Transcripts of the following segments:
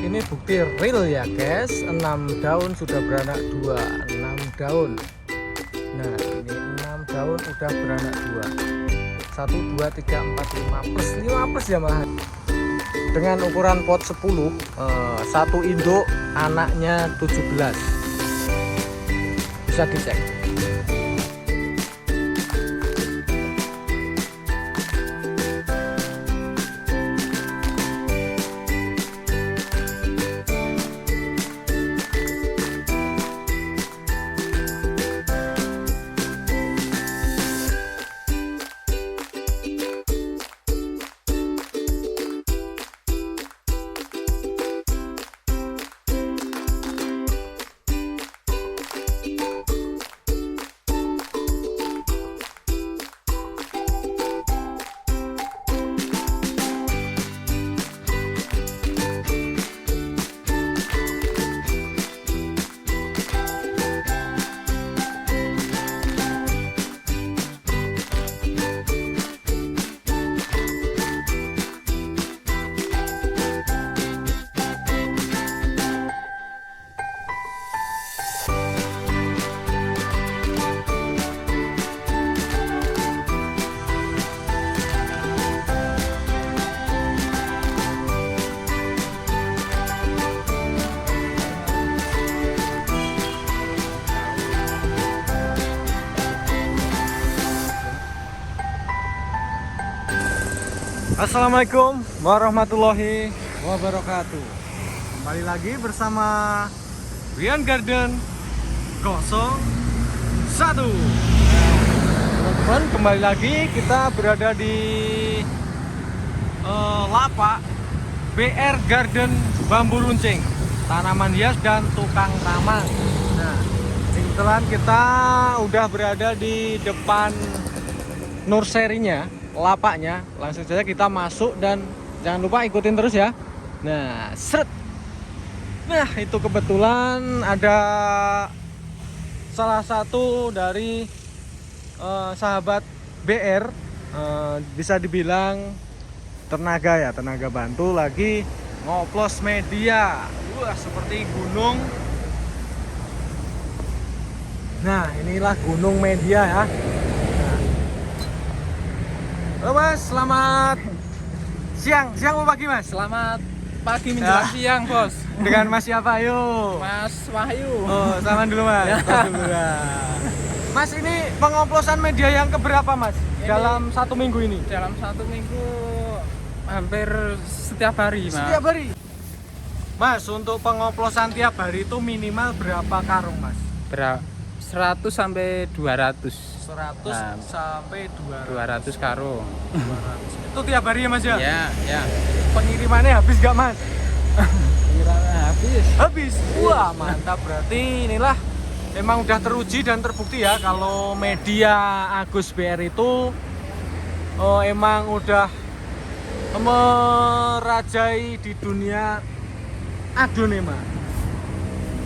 ini bukti real ya guys. 6 daun sudah beranak 2. 6 daun. Nah ini 6 daun udah beranak 2. 1, 2, 3, 4, 5 plus 5 plus ya malahan. Dengan ukuran pot 10, satu induk anaknya 17. Bisa dicek. Assalamualaikum warahmatullahi wabarakatuh. Kembali lagi bersama Rian Garden 01. Teman-teman, kembali lagi kita berada di lapak BR Garden Bambu Runcing, tanaman hias dan tukang ramah. Nah, kebetulan kita udah berada di depan nurserynya, lapaknya. Langsung saja kita masuk dan jangan lupa ikutin terus ya. Nah, seret. Nah, itu kebetulan ada salah satu dari sahabat BR, bisa dibilang tenaga bantu lagi ngoplos media. Wah, seperti gunung. Nah, inilah gunung media ya. Halo Mas, selamat siang. Siang apa pagi Mas? Selamat pagi menjelang siang bos. Dengan Mas siapa yuk? Mas Wahyu. Oh, salaman dulu Mas. Mas, ini pengoplosan media yang keberapa Mas? Dalam 1 minggu ini? Dalam 1 minggu hampir setiap hari Mas. Setiap hari? Mas, untuk pengoplosan tiap hari itu minimal berapa karung Mas? 100 sampai 200. 100 sampai 200 karung. 200. Itu tiap hari ya Mas ya? Ya. Pengirimannya habis gak Mas? Kira habis. Wah, mantap. Berarti inilah emang udah teruji dan terbukti ya kalau media Agus BR itu emang udah merajai di dunia aglonema.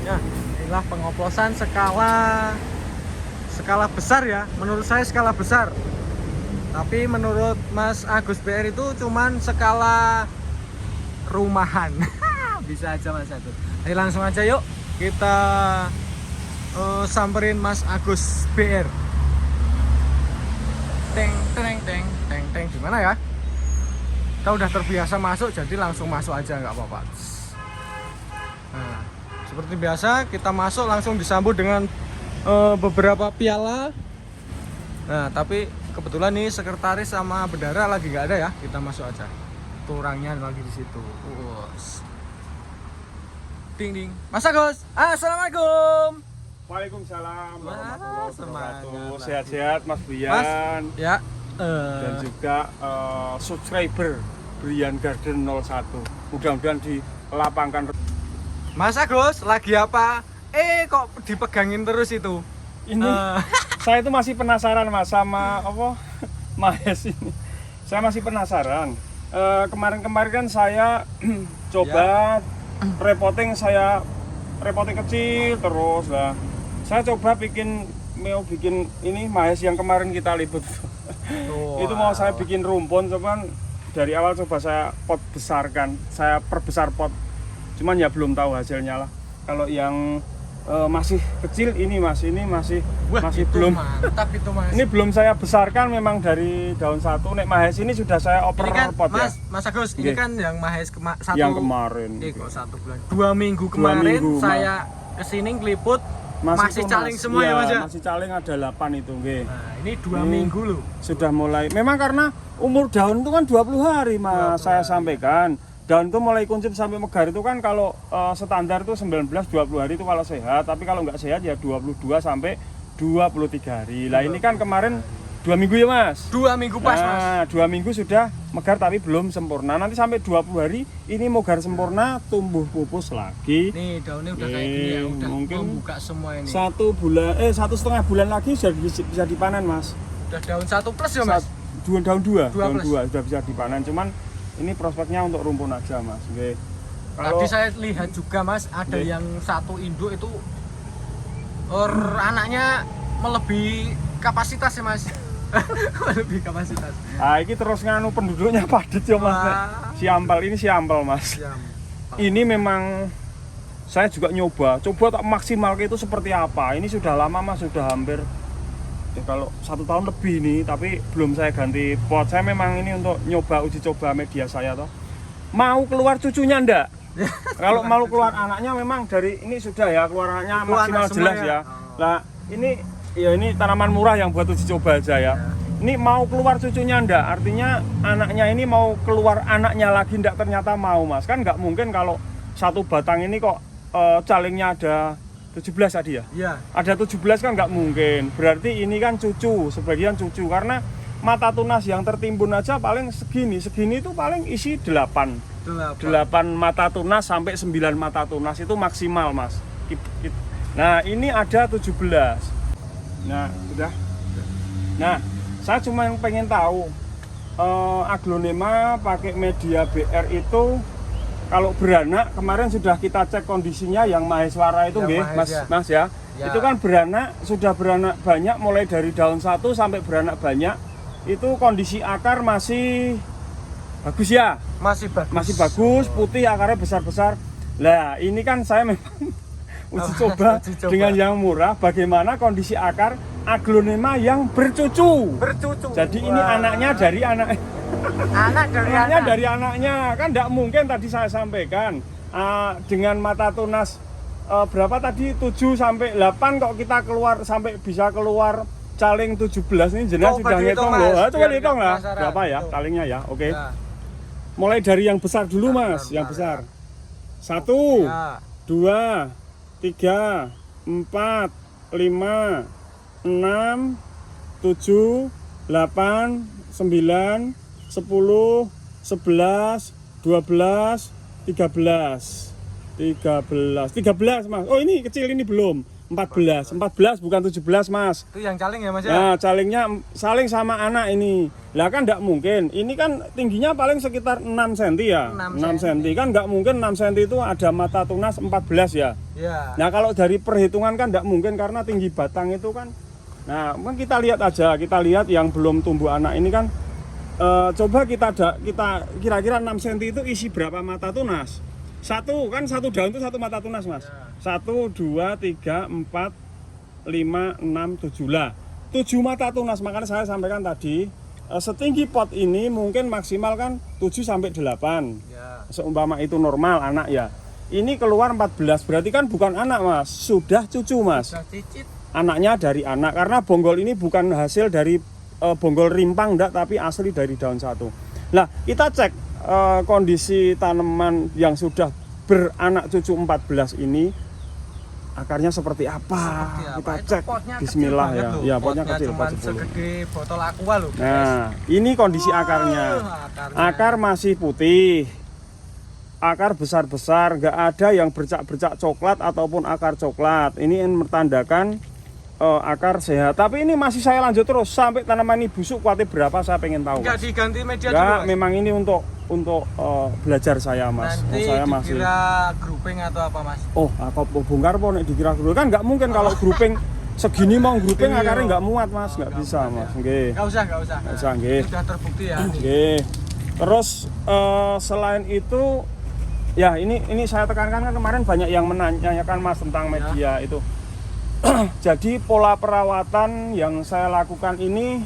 Ya, inilah pengoplosan skala besar ya. Menurut saya skala besar. Tapi menurut Mas Agus BR itu cuman skala rumahan. Bisa aja Mas Agus. Ayo langsung aja yuk kita samperin Mas Agus BR. Teng. Gimana ya? Kita udah terbiasa masuk, jadi langsung masuk aja nggak apa-apa. Nah, seperti biasa kita masuk langsung disambut dengan beberapa piala. Nah, tapi kebetulan nih sekretaris sama bendara lagi nggak ada ya. Kita masuk aja. Turangnya lagi di situ. Ding. Mas Agus, assalamualaikum. Waalaikumsalam warahmatullahi wabarakatuh. Semangat. Sehat-sehat Mas Brian. Mas, ya. Dan juga subscriber Brian Garden 01. Mudah-mudahan dilapangkan. Mas Agus, lagi apa? Kok dipegangin terus itu? Ini saya itu masih penasaran Mas sama apa Mahes ini. Saya masih penasaran. Kemarin-kemarin kan saya coba repoting kecil terus lah. Saya coba mau bikin ini Mahes yang kemarin kita libut. Itu mau saya bikin rumpun, cuman dari awal coba saya pot besarkan, saya perbesar pot Cuman ya belum tahu hasilnya lah. Kalau yang masih kecil ini Mas, ini masih Itu belum. mantap itu Mas. Ini belum saya besarkan memang dari daun satu. Nek Mahes ini sudah saya oper Ini kan pot ya. Mas Agus, ini Oke. kan yang Mahes satu. Yang kemarin. Kok 1 bulan. 2 minggu kemarin minggu, saya kesini ngeliput masih tunas. caling semua ya Mas ya. Masih caling ada 8 itu, nggih. Nah, ini 2 minggu loh. Sudah mulai. Memang karena umur daun itu kan 20 hari Mas, saya sampaikan. Daun itu mulai kuncup sampai megar itu kan kalau standar itu 19-20 hari itu kalau sehat, tapi kalau nggak sehat ya 22 sampai 23 hari. Lah ini kan kemarin 2 minggu ya Mas. 2 minggu pas Mas. Nah, 2 minggu sudah megar tapi belum sempurna. Nanti sampai 20 hari ini megar sempurna, tumbuh pupus lagi. Nih daunnya udah kayak gini ya, udah mungkin membuka semua ini. 1,5 bulan lagi sudah bisa dipanen Mas. Udah daun 1 plus ya Mas. Daun dua plus. sudah bisa dipanen. Cuman ini prospeknya untuk rumpun aja Mas. Oke. Tadi saya lihat juga Mas, ada Oke. yang satu induk itu anaknya melebihi kapasitas ya Mas. Melebihi kapasitas. Nah, ini terus nganu penduduknya padat ya Mas. Wah. Si ampel Mas. Ya. Ini memang saya juga coba tak maksimal itu seperti apa. Ini sudah lama Mas, sudah hampir ya kalau 1 tahun lebih nih, tapi belum saya ganti pot. Saya memang ini untuk uji coba media saya toh. Mau keluar cucunya ndak? Kalau mau keluar anaknya memang dari ini sudah ya keluar anaknya Keluar maksimal semua jelas ya. ya. Nah, ini tanaman murah yang buat uji coba aja ya. Ini mau keluar cucunya ndak? Artinya anaknya ini mau keluar anaknya lagi ndak, ternyata mau Mas. Kan nggak mungkin kalau satu batang ini kok calingnya ada 17 tadi ya? Iya. Ada 17 kan nggak mungkin. Berarti ini kan cucu, sebagian cucu. Karena mata tunas yang tertimbun aja paling segini itu paling isi 8 mata tunas sampai 9 mata tunas itu maksimal Mas. Nah ini ada 17. Nah sudah. Nah saya cuma yang pengen tahu aglonema pakai media BR itu kalau beranak kemarin sudah kita cek kondisinya yang maheswara itu nggih Mas ya. Itu kan sudah beranak banyak mulai dari daun 1 sampai beranak banyak. Itu kondisi akar masih bagus ya. Masih bagus, putih, akarnya besar-besar. Lah, ini kan saya memang uji coba dengan yang murah bagaimana kondisi akar aglonema yang bercucu. Jadi ini anaknya dari anaknya kan tidak mungkin tadi saya sampaikan dengan mata tunas berapa tadi 7 sampai 8 kok kita keluar sampai bisa keluar caling 17 ini jelas sudah ngitung loh. Coba hitung lah berapa ya calingnya ya. Oke. Ya. Mulai dari yang besar dulu Mas, yang besar. 1 Ya. 2 3 4 5 6 7 8 9 10 11 12 13 Mas. Oh ini kecil ini belum 14 bukan 17 Mas. Itu yang caling ya Mas ya? Nah calingnya saling sama anak ini. Lah kan nggak mungkin. Ini kan tingginya paling sekitar 6 cm ya. 6 cm kan nggak mungkin 6 cm itu ada mata tunas 14 ya. Iya. Nah kalau dari perhitungan kan nggak mungkin karena tinggi batang itu kan. Nah kita lihat aja, kita lihat yang belum tumbuh anak ini kan. Coba kita kira-kira 6 cm itu isi berapa mata tunas? Satu daun itu 1 mata tunas Mas. 1 2 3 4 5 6 7 lah. 7 mata tunas, makanya saya sampaikan tadi setinggi pot ini mungkin maksimal kan 7 sampai 8. Ya. Seumpama itu normal anak ya. Ini keluar 14 berarti kan bukan anak Mas, sudah cucu Mas. Sudah cicit. Anaknya dari anak karena bonggol ini bukan hasil dari bonggol rimpang enggak, tapi asli dari daun 1. Nah, kita cek kondisi tanaman yang sudah beranak cucu 14 ini akarnya seperti apa? Kita cek. Bismillah ya. Ya, potnya kecil, cuman segede botol aqua loh. Nah, ini kondisi akarnya. Akar masih putih. Akar besar-besar, nggak ada yang bercak-bercak coklat ataupun akar coklat. Ini menandakan akar sehat. Tapi ini masih saya lanjut terus sampai tanaman ini busuk kuatnya berapa saya pengen tahu. Enggak diganti media juga. Mas? Memang ini untuk belajar saya Mas. Nanti saya dikira grouping atau apa Mas? Oh, kok bongkar po nek dikira grouping kan nggak mungkin kalau grouping segini mau grouping akarnya nggak muat Mas, nggak bisa Mas. Nggih. Nggak usah. Nggak usah nggih. Sudah terbukti ya. Nggih. Terus selain itu Ya, ini saya tekankan kan kemarin banyak yang menanyakan Mas tentang media itu. Jadi pola perawatan yang saya lakukan ini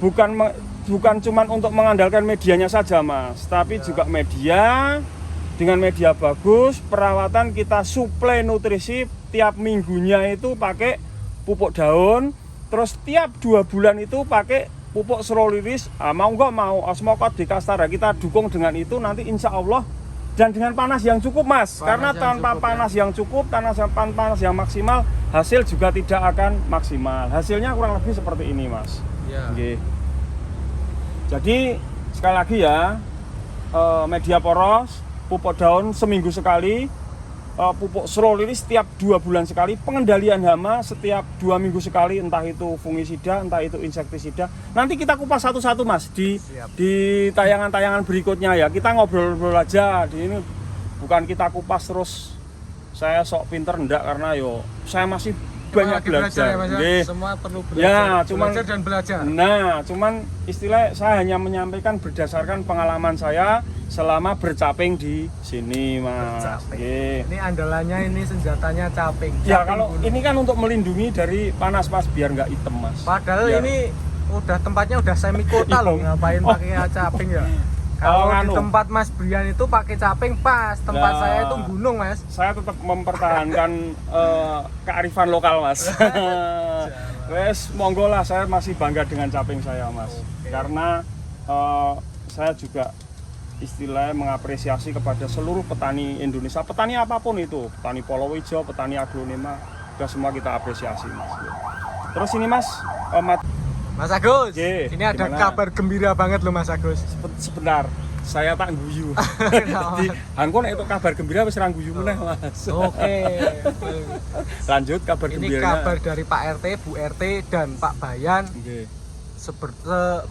bukan cuma untuk mengandalkan medianya saja Mas, tapi juga media dengan media bagus, perawatan kita suplai nutrisi tiap minggunya itu pakai pupuk daun, terus tiap 2 bulan itu pakai pupuk Sroliris. Mau nggak mau Osmokot di Kastara kita dukung dengan itu, nanti insya Allah. Dan dengan panas yang cukup Mas, karena tanpa panas yang cukup, panas yang maksimal, hasil juga tidak akan maksimal. Hasilnya kurang lebih seperti ini Mas. Ya. Oke. Jadi sekali lagi ya, media poros, pupuk daun seminggu sekali, pupuk Sroliris setiap 2 bulan sekali, pengendalian hama setiap 2 minggu sekali, entah itu fungisida, entah itu insektisida. Nanti kita kupas satu-satu Mas di tayangan-tayangan berikutnya ya. Kita ngobrol-ngobrol aja. Di ini bukan kita kupas terus saya sok pinter enggak, karena saya masih banyak belajar. Ya, semua perlu belajar. Ya, cuman belajar dan belajar. Nah, cuman istilah saya hanya menyampaikan berdasarkan pengalaman saya selama bercaping di sini, Mas. Ini andalannya, ini senjatanya caping. Ya, kalau ini kan untuk melindungi dari panas Mas, biar nggak hitam Mas. Padahal ini udah tempatnya udah semi kota loh, ngapain pakai caping ya? Kalau di tempat Mas Brian itu pakai caping pas, tempat saya itu gunung Mas. Saya tetap mempertahankan kearifan lokal Mas. Wes monggo lah, saya masih bangga dengan caping saya Mas. Karena saya juga istilahnya mengapresiasi kepada seluruh petani Indonesia, petani apapun itu, petani Polowijo, petani aglonema, sudah semua kita apresiasi Mas. Terus ini Mas, Mas Agus, Ye, ini ada gimana? kabar gembira banget loh Mas Agus. Sebentar, saya tak guyu. Jadi, Hangkon itu kabar gembira wis ra guyu meneh Mas. Oke. Lanjut kabar Ini gembiranya. kabar dari Pak RT, Bu RT dan Pak Bayan Nggih.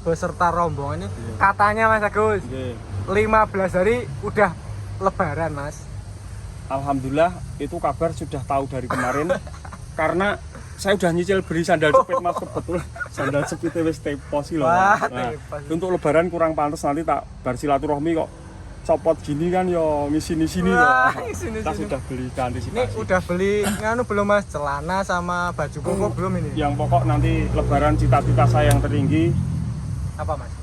beserta rombongan ini. Katanya Mas Agus, Nggih. 15 hari udah lebaran Mas. Alhamdulillah itu kabar sudah tahu dari kemarin. Karena saya udah nyicil beli sandal jepit Mas, kebetulan sandal jepitnya wis tepos sih loh. Wah, Nah, tepos. untuk lebaran kurang pantas, nanti tak bar silaturahmi kok copot gini kan yo ngisi-sini Wah, loh. ngisi-sini. Kita sudah beli Ini antisipasi. udah beli nganu belum Mas? Celana sama baju koko belum ini? Yang pokok nanti lebaran cita-cita saya yang tertinggi Apa Mas?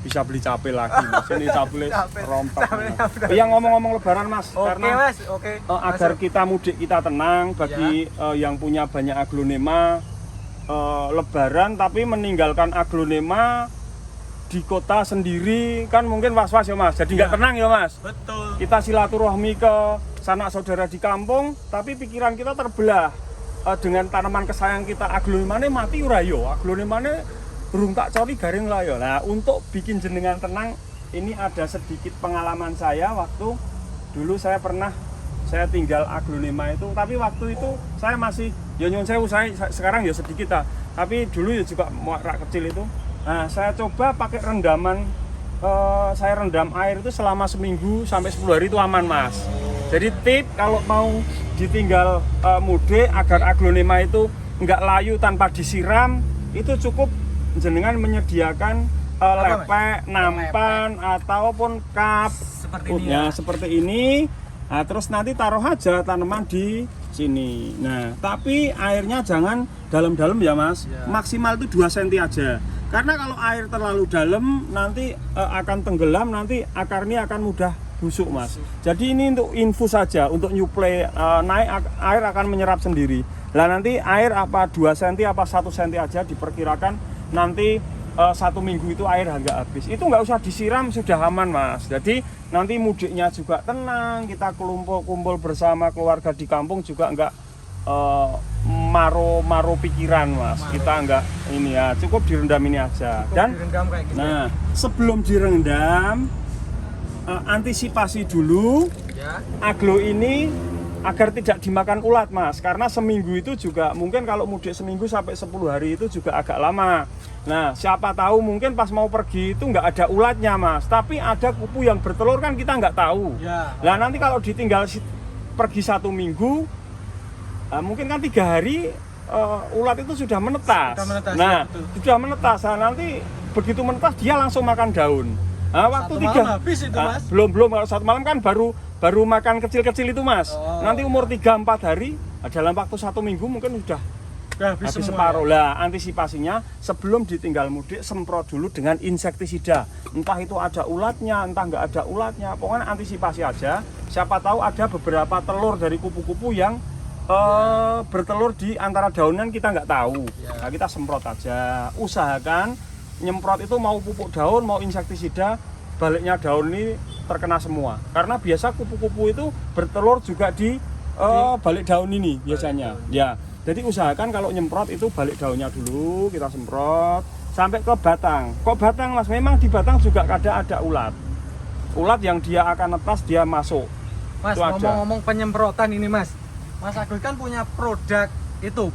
bisa beli capek lagi Mas. Ini capek Capek. rompak. Capeknya udah. Yang ngomong-ngomong lebaran Mas, Oke karena Mas, oke. agar kita mudik kita tenang, bagi yang punya banyak aglonema, lebaran tapi meninggalkan aglonema di kota sendiri kan mungkin was-was ya Mas, jadi nggak tenang ya Mas. Betul. Kita silaturahmi ke sanak saudara di kampung, tapi pikiran kita terbelah dengan tanaman kesayangan kita. Aglonemane mati ora yo, aglonemane burung tak cori garing lah yo. Nah, untuk bikin jenengan tenang, ini ada sedikit pengalaman saya waktu dulu saya tinggal aglonema itu, tapi waktu itu saya masih ya nyun sewu, saya sekarang ya sedikit lah, tapi dulu ya juga rak kecil itu. Nah, saya coba pakai rendaman, saya rendam air itu selama seminggu sampai 10 hari itu aman Mas. Jadi tip kalau mau ditinggal mudik agar aglonema itu enggak layu tanpa disiram, itu cukup jenengan menyediakan lepek, nampan ataupun kap Seperti ini ya. seperti ini. Nah, terus nanti taruh aja tanaman di sini. Nah, tapi airnya jangan dalam-dalam ya Mas. Ya. Maksimal itu 2 cm aja. Karena kalau air terlalu dalam nanti akan tenggelam, nanti akarnya akan mudah busuk Mas. Jadi ini untuk infus saja, untuk nyuplai naik air akan menyerap sendiri. Lah nanti air apa 2 cm apa 1 cm aja diperkirakan nanti 1 minggu itu air nggak habis. Itu nggak usah disiram, sudah aman Mas. Jadi nanti mudiknya juga tenang, kita kumpul bersama keluarga di kampung juga nggak maro pikiran Mas. Kita nggak ini ya, cukup direndam ini aja. Cukup Dan direndam kayak gitu. nah, sebelum direndam antisipasi dulu Ya. aglo ini agar tidak dimakan ulat Mas, karena seminggu itu juga mungkin kalau mudik seminggu sampai 10 hari itu juga agak lama. Nah, siapa tahu mungkin pas mau pergi itu nggak ada ulatnya Mas, tapi ada kupu yang bertelur kan kita nggak tahu. Ya. Nah, nanti kalau ditinggal pergi 1 minggu, mungkin kan 3 hari ulat itu sudah menetas. Sudah menetas, Nah, ya, betul. sudah menetas. Nah, nanti begitu menetas dia langsung makan daun. Waktu Satu 3 malam habis itu, Mas. belum kalau 1 malam kan baru makan kecil-kecil itu, Mas. Oh. Nanti umur 3-4 hari dalam waktu 1 minggu mungkin udah Habis habis semua, separuh ya? lah. Antisipasinya sebelum ditinggal mudik semprot dulu dengan insektisida. Entah itu ada ulatnya, entah nggak ada ulatnya. Pokoknya antisipasi aja. Siapa tahu ada beberapa telur dari kupu-kupu yang bertelur di antara daunan kita nggak tahu. Ya. Nah, kita semprot aja. Usahakan nyemprot itu mau pupuk daun, mau insektisida, baliknya daun ini terkena semua. Karena biasa kupu-kupu itu bertelur juga di balik daun ini biasanya. Ya. Jadi usahakan kalau nyemprot itu balik daunnya dulu, kita semprot sampai ke batang. Kok batang, Mas? Memang di batang juga kadang ada ulat. Ulat yang dia akan netas, dia masuk. Mas, Itu aja. ngomong-ngomong penyemprotan ini, Mas. Mas Agus kan punya produk itu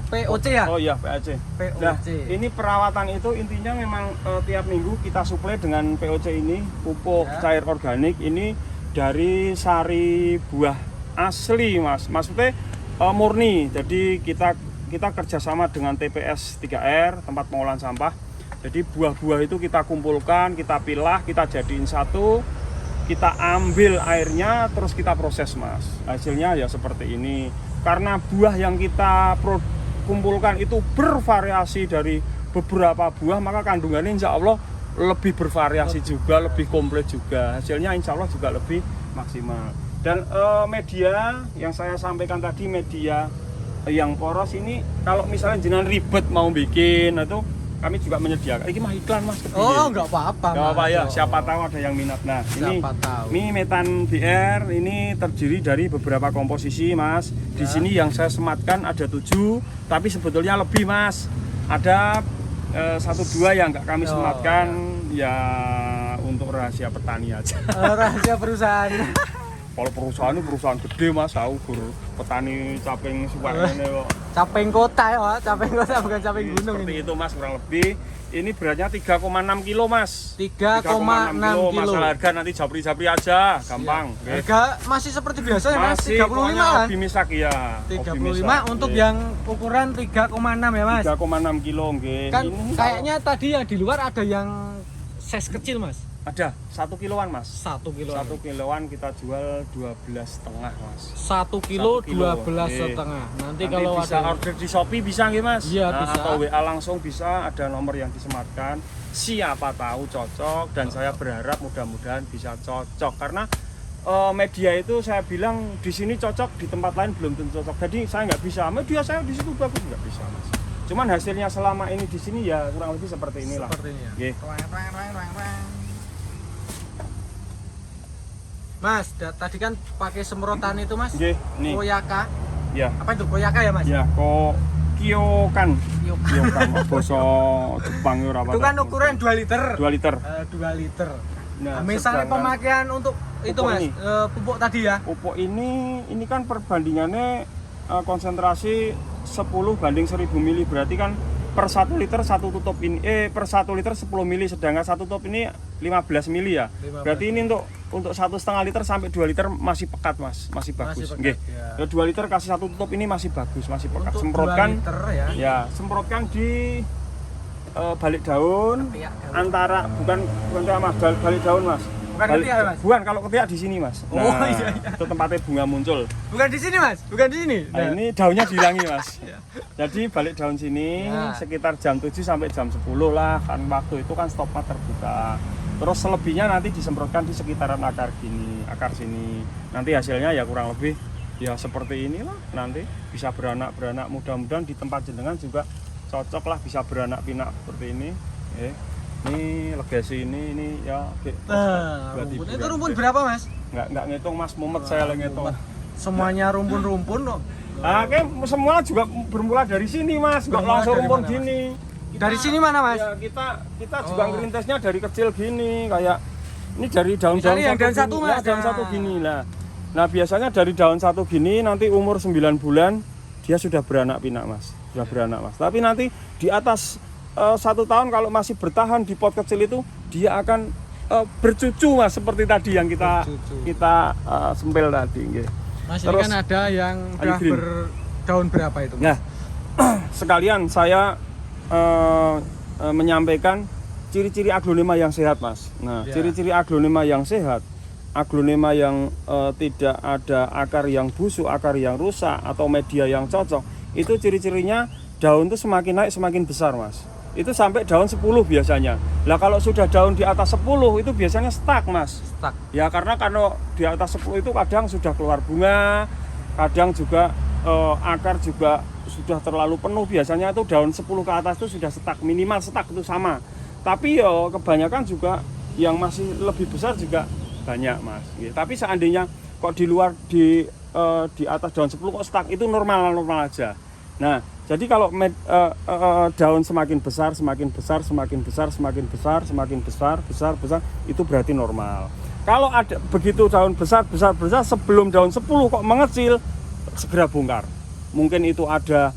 POC ya? Oh iya, POC. POC. Nah, ini perawatan itu intinya memang tiap minggu kita suplai dengan POC ini, pupuk Ya. cair organik ini dari sari buah asli, Mas. Maksudnya murni. Jadi kita kerjasama dengan TPS 3R, tempat pengolahan sampah. Jadi buah-buah itu kita kumpulkan, kita pilah, kita jadiin satu, kita ambil airnya, terus kita proses, Mas. Hasilnya ya seperti ini. Karena buah yang kita kumpulkan itu bervariasi dari beberapa buah, maka kandungannya insya Allah lebih bervariasi juga, lebih komplit juga. Hasilnya insya Allah juga lebih maksimal. Dan media yang saya sampaikan tadi, media yang poros ini, kalau misalnya jenengan ribet mau bikin, itu kami juga menyediakan. Ini mah iklan, Mas. Oh, nggak apa-apa. Nggak apa-apa ya, Mas. siapa tahu ada yang minat. Nah, ini Siapa tahu. mie metan BR ini terdiri dari beberapa komposisi, Mas. Di sini yang saya sematkan ada 7, tapi sebetulnya lebih, Mas. Ada 1-2 yang nggak kami sematkan, ya untuk rahasia petani aja. Rahasia perusahaan. Kalau perusahaan ini perusahaan gede, Mas, tahu petani caping suka ini kok. Caping kota ya, Mas. Caping kota bukan caping gunung Seperti ini. itu, Mas, kurang lebih. Ini beratnya 3,6 kilo, Mas. 3,6 kilo. Masalah harga nanti japri-japri aja, gampang. Oke. Harga masih seperti biasa ya, Mas. Masih 35 kan? Hobi misak ya. 35 untuk yang ukuran 3,6 ya, Mas. 3,6 kilo, nggih. Kan Ini kayaknya tadi yang di luar ada yang size kecil, Mas. ada 1 kiloan, Mas. 1 kilo. 1 kiloan kita jual 12,5, Mas. 1 kilo 1 kilo, 12,5. Nanti Nanti kalau bisa ada order di Shopee bisa nggih, Mas? Iya, bisa. Atau WA langsung bisa, ada nomor yang disematkan. Siapa tahu cocok, dan saya berharap mudah-mudahan bisa cocok karena media itu saya bilang di sini cocok, di tempat lain belum tentu cocok. Jadi saya nggak bisa, media saya di situ bagus, nggak bisa, Mas. Cuman hasilnya selama ini di sini ya kurang lebih seperti inilah. seperti ini ya. Nggih. Mas, tadi kan pakai semprotan itu, Mas. Nggih, nih. Koyaka. Ya. Apa itu koyaka ya, Mas? Ya, kok Kyokan. Kyokan. Kyokan basa Jepang ya ora apa. Itu kan ukuran 2 liter. 2 liter. 2 liter. Nah, Misalnya sedangkan pemakaian untuk itu, pupuk Mas, ini. pupuk tadi ya. pupuk ini kan perbandingannya konsentrasi 10 banding 1000 mili, berarti kan per 1 liter 1 tutup ini per 1 liter 10 mili, sedangkan 1 tutup ini 15 mili ya. 15. Berarti ini untuk 1,5 liter sampai 2 liter masih pekat, Mas, masih bagus. pekat, Nggih. ya. 2 liter kasih 1 tutup ini masih bagus, masih pekat. Untuk Semprotkan 2 liter ya. ya, semprotkan di balik daun Ketiak daun. antara bukan ketiak, Mas, balik daun, Mas. Bukan ketiak ya, Mas? Bukan, kalau ketiak di sini, Mas. Oh, iya, iya. Itu tempatnya bunga muncul. Bukan di sini, Mas. Bukan di sini. Nah, ini daunnya dihilangi, Mas. Ya. Jadi balik daun sini Ya. sekitar jam 7 sampai jam 10 lah, kan waktu itu kan stopnya terbuka. Terus selebihnya nanti disemprotkan di sekitaran akar sini. Nanti hasilnya ya kurang lebih ya seperti inilah. Nanti bisa beranak, mudah-mudahan di tempat jenengan juga cocok lah, bisa beranak pinak seperti ini. Ini legasi ini ya. Nah, rumpun. Itu rumpun berapa, Mas? Nggak ngitung, Mas, mumet saya lagi ngitung. Semuanya rumpun-rumpun kok. Semua juga bermula dari sini, Mas, nggak Bermula langsung dari rumpun mana, Mas? gini. Dari sini mana, Mas? Ya, kita juga Oh. ngerintisnya dari kecil gini, kayak ini dari daun-daun Misalnya yang daun gini, satu, ya, Mas. daun satu gini lah. Nah, biasanya dari daun satu gini nanti umur 9 bulan dia sudah beranak pinak, Mas. Sudah beranak, Mas. Tapi nanti di atas 1 tahun kalau masih bertahan di pot kecil itu dia akan bercucu, Mas, seperti tadi yang kita Bercucu. sempil tadi, nggih. Mas, Terus, ini kan ada yang udah green. berdaun berapa itu, Mas? Nah, sekalian saya menyampaikan ciri-ciri aglonema yang sehat, Mas. Nah, Ya. ciri-ciri aglonema yang sehat, aglonema yang tidak ada akar yang busuk, akar yang rusak, atau media yang cocok, itu ciri-cirinya daun itu semakin naik semakin besar, Mas. Itu sampai daun 10 biasanya. Lah kalau sudah daun di atas 10 itu biasanya stuck, Mas. Stuck. Ya karena kalau di atas 10 itu kadang sudah keluar bunga, kadang juga akar juga sudah terlalu penuh. Biasanya itu daun 10 ke atas itu sudah stuck, minimal stuck itu sama. Tapi kebanyakan juga yang masih lebih besar juga banyak, Mas. Ya, tapi seandainya kok di luar di atas daun 10 kok stuck, itu normal aja. Nah, jadi kalau daun semakin besar, itu berarti normal. Kalau ada begitu daun besar sebelum daun 10 kok mengecil, segera bongkar. Mungkin itu ada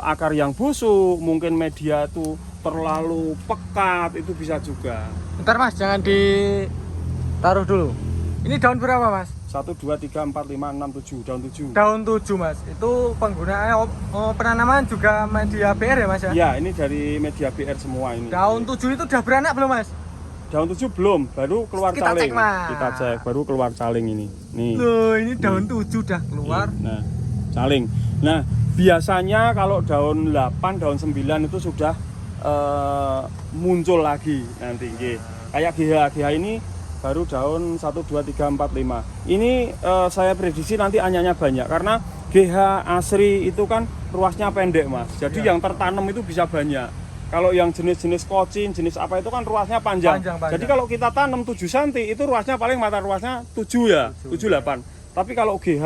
akar yang busuk, mungkin media itu terlalu pekat, itu bisa juga. Bentar Mas, jangan ditaruh dulu. Ini daun berapa Mas? 1, 2, 3, 4, 5, 6, 7, daun 7. Daun 7 Mas. Itu penggunaan penanaman juga media BR ya Mas ya? Ya, ini dari media BR semua ini. Daun 7 itu udah beranak belum Mas? Daun 7 belum, baru keluar Kita caling. cek, Mas. Kita cek, baru keluar caling ini. Nih. Loh, ini daun 7 udah keluar. Nah, caling. Nah, biasanya kalau daun 8, daun 9 itu sudah muncul lagi nanti. Kayak GH ini baru daun 1, 2, 3, 4, 5. Ini saya prediksi nanti anyanya banyak karena GH asri itu kan ruasnya pendek, Mas. Jadi yang tertanam itu bisa banyak. Kalau yang jenis-jenis kocin, jenis apa itu kan ruasnya panjang. Jadi kalau kita tanam 7 cm itu ruasnya paling mata ruasnya 7 ya, 7 8. Tapi kalau GH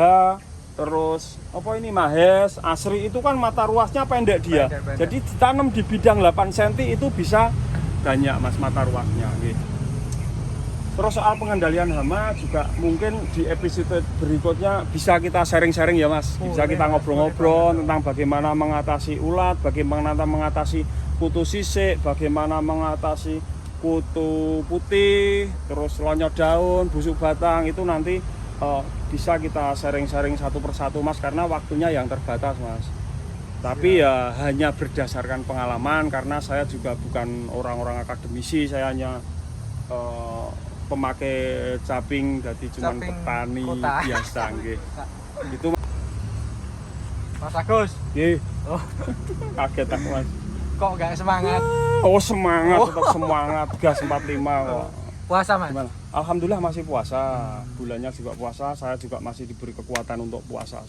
terus apa ini Mahes, asri itu kan mata ruasnya pendek dia. Pendek. Jadi ditanam di bidang 8 cm itu bisa banyak, Mas, mata ruasnya gitu. Terus soal pengendalian hama juga mungkin di episode berikutnya bisa kita sharing-sharing ya, Mas. Bisa kita ngobrol-ngobrol tentang bagaimana mengatasi ulat, bagaimana mengatasi kutu sisik, bagaimana mengatasi kutu putih, terus lonyot daun, busuk batang, itu nanti bisa kita sharing-sharing satu persatu, Mas, karena waktunya yang terbatas, Mas. Tapi ya hanya berdasarkan pengalaman, karena saya juga bukan orang-orang akademisi, saya hanya pemakai caping, jadi cuma petani kota. biasa nggih. Itu Mas Agus. nggih. Oh, Kaget aku, Mas. kok nggak semangat? Oh, semangat, tetap semangat. Gas 45 kok. Puasa Mas? Gimana? Alhamdulillah masih puasa. Bulannya juga puasa, saya juga masih diberi kekuatan untuk puasa.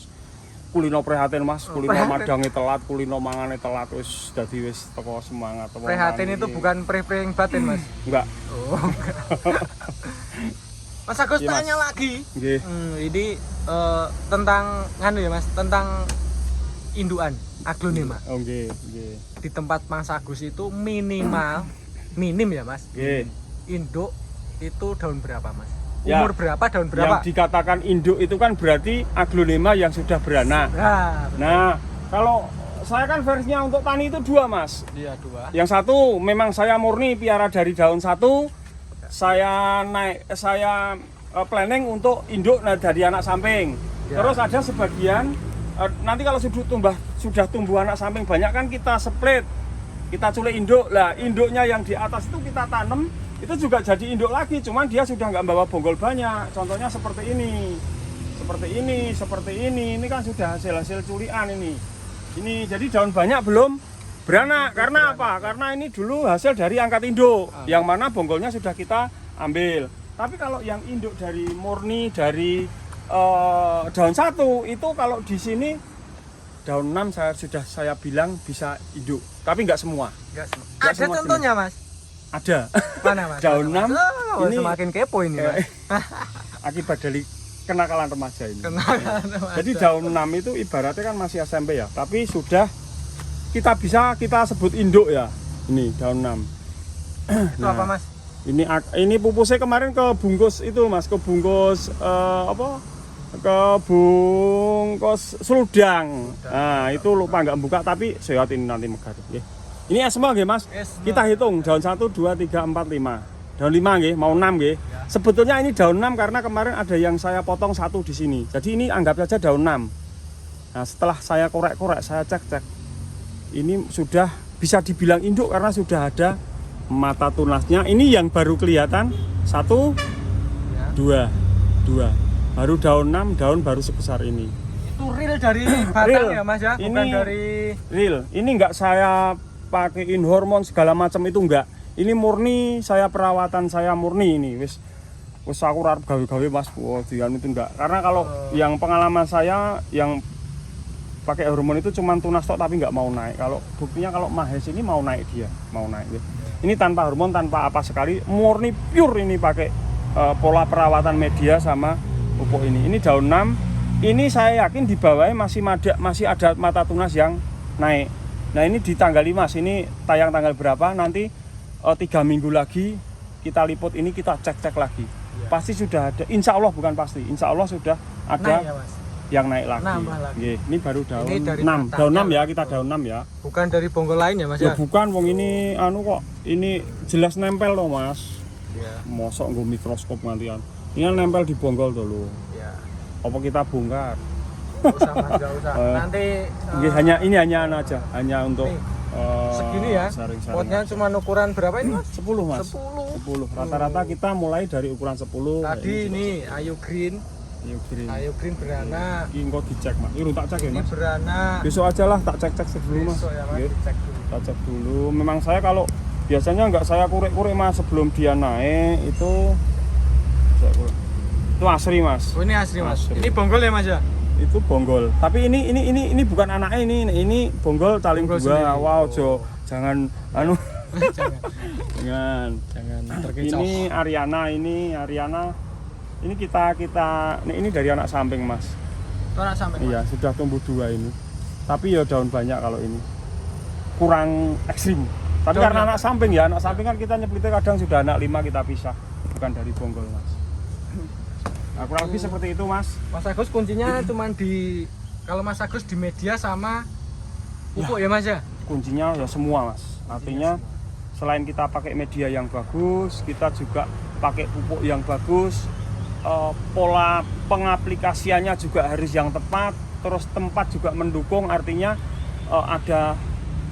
Kulino prihatin, Mas, kulino madange telat, kulino mangane telat, wis dadi wis teko semangat. Prihatin itu bukan pre-pre yang batin, Mas. Enggak. Oh. Mas Agus Iya, Mas. tanya lagi. Nggih. Ini tentang nganu ya, Mas, tentang indukan aglonema. Oh, nggih, nggih. Di tempat Mas Agus itu minim ya, Mas. Nggih. Induk itu daun berapa, Mas? Ya, Umur berapa, daun berapa? Yang dikatakan induk itu kan berarti aglonema yang sudah beranak. Nah, kalau saya kan versinya untuk tani itu 2, Mas. Iya, 2. Yang satu memang saya murni piara dari daun 1. Saya planning untuk induk dari anak samping. Ya. Terus ada sebagian nanti kalau sudah tumbuh anak samping banyak kan kita split. Kita culik induk. Lah, induknya yang di atas itu kita tanam, itu juga jadi induk lagi, cuman dia sudah nggak bawa bonggol banyak. Contohnya seperti ini, ini kan sudah hasil culian ini. Jadi daun banyak belum beranak. Karena apa? Karena ini dulu hasil dari angkat induk, yang mana bonggolnya sudah kita ambil. Tapi kalau yang induk dari murni dari daun 1 itu kalau di sini daun 6 saya bilang bisa induk, tapi nggak semua. Ada semua contohnya, Mas? Ada. Mana, Mas? Daun 6 Oh, ini semakin kepo ini, Mas. akibat dari kenakalan remaja ini. Kenakalan remaja. Jadi daun 6 itu ibaratnya kan masih SMP ya, tapi sudah kita sebut induk ya. Ini daun 6. Itu apa, Mas? Ini pupusnya kemarin kebungkus itu, Mas, kebungkus kebungkus seludang. Nah, itu lupa nggak buka, tapi sehat ini nanti megar. Ini semua nggih, Mas. Kita hitung daun 1, 2, 3, 4, 5. Daun 5 nggih, mau 6 nggih. Sebetulnya ini daun 6 karena kemarin ada yang saya potong 1 di sini. Jadi ini anggap saja daun 6. Nah, setelah saya korek-korek, saya cek. Ini sudah bisa dibilang induk karena sudah ada mata tunasnya. Ini yang baru kelihatan 1, Ya. 2. Baru daun 6, daun baru sebesar ini. Itu real dari batang Real. ya Mas ya, bukan Ini dari real. Ini enggak saya pakein hormon segala macam itu enggak. Ini murni saya perawatan saya murni ini. Wis aku arep gawe-gawe Mas. Wah, dian itu enggak. Karena kalau yang pengalaman saya yang pakai hormon itu cuma tunas tok tapi enggak mau naik. Kalau buktinya kalau Mahes ini mau naik dia, mau naik. Ini tanpa hormon, tanpa apa sekali, murni pure ini pakai pola perawatan media sama pupuk ini. Ini daun 6. Ini saya yakin di bawahnya masih ada mata tunas yang naik. Nah, ini di tanggal 5, ini tayang tanggal berapa? Nanti 3 minggu lagi kita liput ini, kita cek lagi. Ya. Pasti sudah ada, insya Allah bukan pasti, insya Allah sudah ada naik ya Mas. yang naik lagi. Nambah lagi. Nggih, ini baru daun Ini dari 6. Daun 6 batangnya. ya, kita daun 6 ya. Bukan dari bonggol lain ya Mas Ya ya. bukan, wong ini anu kok, ini jelas nempel loh Mas. Ya. Mosok nggo mikroskop ngantian. Ini kan nempel di bonggol tuh loh. Ya. Apa kita bongkar? Nggak usah Mas, nggak usah. Nanti Nggih, hanya ini hanya anu aja, hanya untuk nih, segini ya. saring-saring Potnya aja. cuma ukuran berapa ini Mas? 10 Mas. 10. 10. Rata-rata kita mulai dari ukuran 10. Tadi ini Ayu Green. Ayo green. Ayu Green berana. Ini engko dicek Mas. Ini tak cek ya Ini Mas. berana. Besok aja lah tak cek dulu Mas. Besok ya Mas, Nggih, dicek dulu. tak cek dulu. Memang saya kalau biasanya nggak saya kurik-kurik Mas sebelum dia naik itu saya kurik. Itu asri Mas. Oh, ini asli Mas. Asli. Ini bonggol ya Mas ya? Itu bonggol. Tapi ini bukan anaknya ini bonggol taling Bonggol 2. sendiri. Wow, jangan anu Jangan. jangan Terkecoh. ini Ariana ini kita ini dari anak samping Mas. Itu anak sampai. Iya, sudah tumbuh 2 ini. Tapi ya daun banyak kalau ini. Kurang ekstrim. Tapi Daun karena ya? anak samping ya, anak samping kan kita nyeplitnya kadang sudah anak 5 kita pisah. Bukan dari bonggol Mas. Nah, kurang lebih seperti itu Mas. Mas Agus kuncinya cuma di kalau Mas Agus di media sama pupuk ya Mas ya? Kuncinya ya semua Mas. Artinya selain kita pakai media yang bagus, kita juga pakai pupuk yang bagus. Pola pengaplikasiannya juga harus yang tepat, terus tempat juga mendukung, artinya ada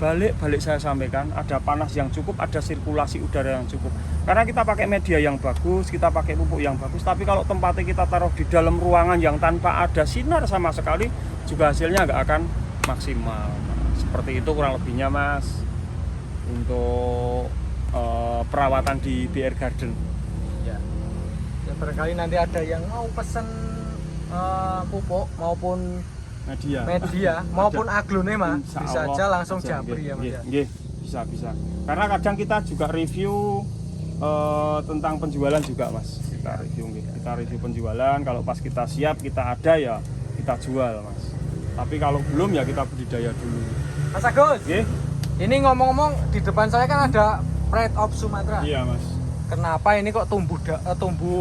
balik saya sampaikan, ada panas yang cukup, ada sirkulasi udara yang cukup. Karena kita pakai media yang bagus, kita pakai pupuk yang bagus, tapi kalau tempatnya kita taruh di dalam ruangan yang tanpa ada sinar sama sekali, juga hasilnya nggak akan maksimal. Seperti itu kurang lebihnya Mas untuk perawatan di BR Garden. Ya. Ya barangkali nanti ada yang mau pesen pupuk maupun media maupun aglonema Insya bisa Allah aja langsung bisa, japri ya Mas ya. nggih, bisa. Karena kadang kita juga review tentang penjualan juga Mas. Kita review penjualan, kalau pas kita siap, kita ada ya kita jual Mas. Tapi kalau belum ya kita budidaya dulu. Mas Agus, Nggih? ini ngomong-ngomong di depan saya kan ada Pride of Sumatera. Iya Mas. Kenapa ini kok tumbuh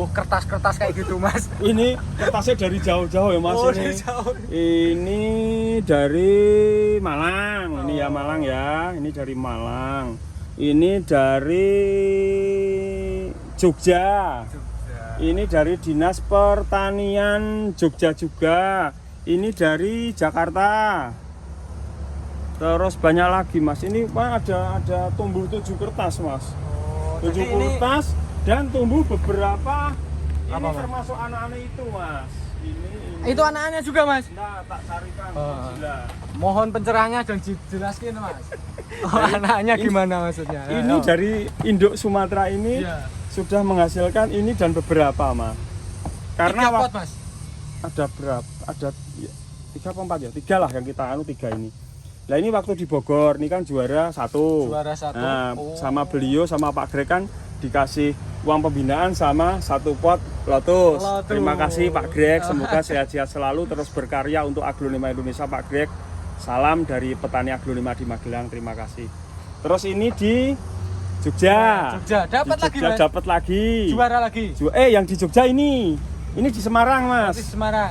kertas-kertas kayak gitu Mas? Ini kertasnya dari jauh-jauh ya Mas. Oh, ini. dari jauh. Ini dari Malang. Ini ya Malang ya. Ini dari Malang. Ini dari Jogja. Ini dari Dinas Pertanian Jogja juga. Ini dari Jakarta. Terus banyak lagi Mas. Ini Pak ada tumbuh 7 kertas Mas. Oh, 7 jadi ini kertas dan tumbuh beberapa. Ini Apa, Mas? termasuk anak-anak itu Mas. Ini. itu anak-anaknya juga Mas. Nah, tak carikan. Oh. Gila. Mohon pencerahannya dan dijelaskan Mas. Oh, anaknya gimana maksudnya? Ini Oh. dari induk Sumatera ini Iya. sudah menghasilkan ini dan beberapa Mas. Karena 3 pot Mas. ada berapa? Ada 3 apa 4 ya? 3 lah yang kita 3 ini. Nah ini waktu di Bogor, ini kan juara 1. Juara 1. Nah, Oh. sama beliau sama Pak Greg kan dikasih uang pembinaan sama 1 pot lotus. Lotus. Terima kasih Pak Greg, semoga sehat-sehat selalu terus berkarya untuk aglonema Indonesia Pak Greg. Salam dari petani aglonema di Magelang, terima kasih. Terus ini di Jogja. Jogja, dapat Di lagi Jogja Mas. dapat lagi. Juara lagi. Yang di Jogja ini di Semarang Mas. Di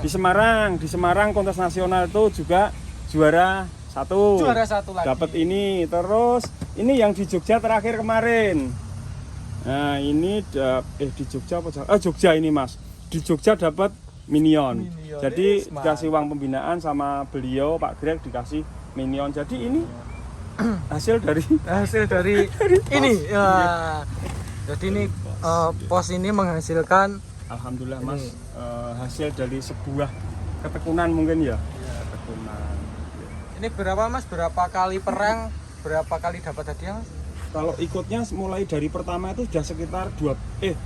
Semarang. Di Semarang kontes nasional itu juga juara 1. Juara 1 lagi. Dapat ini. Terus ini yang di Jogja terakhir kemarin. Nah, ini di Jogja apa? Jogja ini Mas. Di Jogja dapat Minion. Jadi Yes, dikasih uang pembinaan sama beliau Pak Greg, dikasih Minion. Jadi ini hasil dari ini ya. Jadi ini pos ini menghasilkan, alhamdulillah Mas, hasil dari sebuah ketekunan mungkin ya. Ketekunan. ini berapa Mas? Berapa kali perang? Berapa kali dapat hadiah Mas? Kalau ikutnya mulai dari pertama itu sudah sekitar 11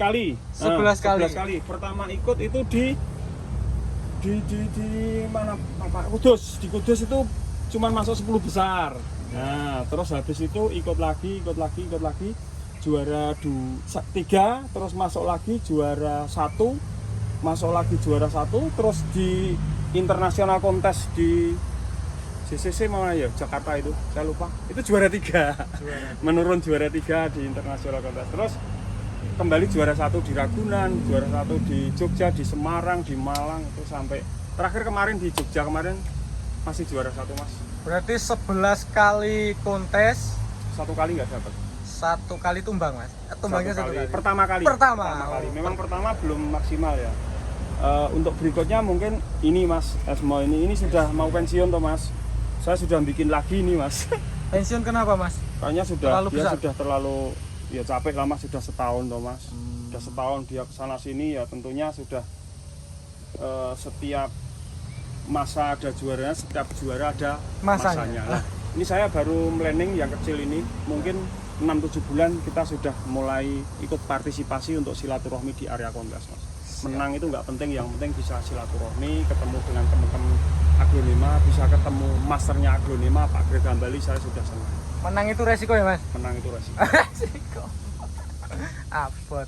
kali. 11 kali. 11 kali. Pertama ikut itu di mana Pak? Kudus. Di Kudus itu cuman masuk 10 besar. Nah, terus habis itu ikut lagi. Juara 3, terus masuk lagi juara 1. Masuk lagi juara 1, terus di internasional kontes di CCC mana ya, Jakarta itu, saya lupa. Itu juara 3. Menurun juara 3 di internasional kontes. Terus kembali juara 1 di Ragunan, juara 1 di Jogja, di Semarang, di Malang, itu sampai terakhir kemarin di Jogja kemarin masih juara 1 Mas. Berarti 11 kali kontes, 1 kali nggak dapat. 1 kali tumbang Mas. Tumbangnya 1 kali. Pertama kali. Memang pertama belum maksimal ya. Untuk berikutnya mungkin ini Mas Esmo ini sudah mau pensiun toh Mas. Saya sudah bikin lagi ini Mas. Pensiun kenapa Mas? Kayaknya Terlalu sudah terlalu ya capek lah Mas, sudah setahun toh Mas. Sudah setahun dia kesana sini ya tentunya sudah setiap masa ada juaranya, setiap juara ada masanya. Nah, ini saya baru planning yang kecil ini mungkin 6-7 bulan kita sudah mulai ikut partisipasi untuk silaturahmi di area kontes Mas. Menang itu nggak penting, yang penting bisa silaturahmi, ketemu dengan teman-teman aglonema, bisa ketemu masternya aglonema Pak Greg Hambali, saya sudah senang. Menang itu resiko ya Mas? Menang itu resiko. Resiko. Abot.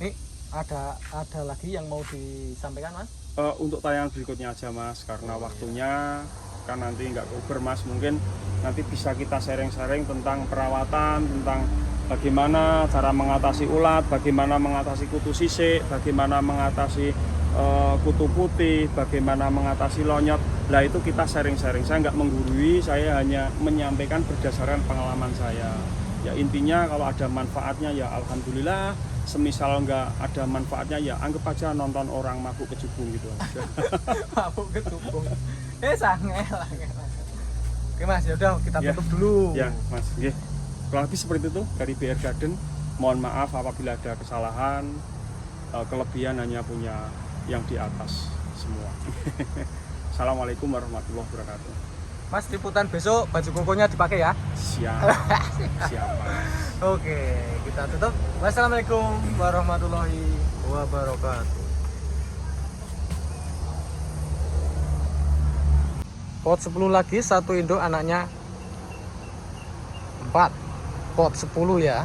Ini ada lagi yang mau disampaikan Mas? Untuk tayangan berikutnya aja Mas, karena waktunya kan nanti nggak over Mas, mungkin nanti bisa kita sharing-sharing tentang perawatan, tentang bagaimana cara mengatasi ulat, bagaimana mengatasi kutu sisik, bagaimana mengatasi kutu putih, bagaimana mengatasi lonyot. Nah itu kita sharing-sharing, saya nggak menggurui, saya hanya menyampaikan berdasarkan pengalaman saya. Ya intinya kalau ada manfaatnya ya alhamdulillah, semisal nggak ada manfaatnya ya anggap aja nonton orang mabuk kecubung gitu aja. Mabuk kecubung. Sangel. Oke Mas, yaudah kita tutup dulu. Ya Mas, nggih. Kurang lebih seperti itu dari BR Garden. Mohon maaf apabila ada kesalahan, kelebihan hanya punya yang di atas semua. Assalamualaikum warahmatullahi wabarakatuh. Mas, liputan besok baju kokonya dipakai ya. Siap. Oke, kita tutup. Wassalamualaikum warahmatullahi wabarakatuh. Pot 10 lagi, satu induk anaknya 4. Pot 10 ya.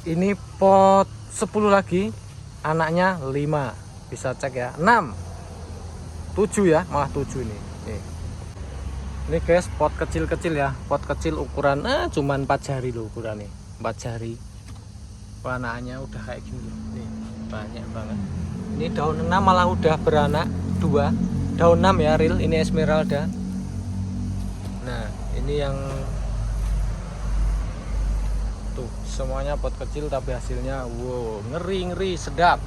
Ini pot 10 lagi, anaknya 5. Bisa cek ya. 6. 7 ya, malah 7 ini. Ini guys, pot kecil-kecil ya. Pot kecil ukuran cuman 4 jari loh ukurannya. 4 jari. Warnanya udah kayak gini loh. Nih, banyak banget. Ini daun 6 malah udah beranak 2. Daun 6 ya real, ini Esmeralda. Nah, ini yang tuh semuanya pot kecil tapi hasilnya wow, ngeri sedap.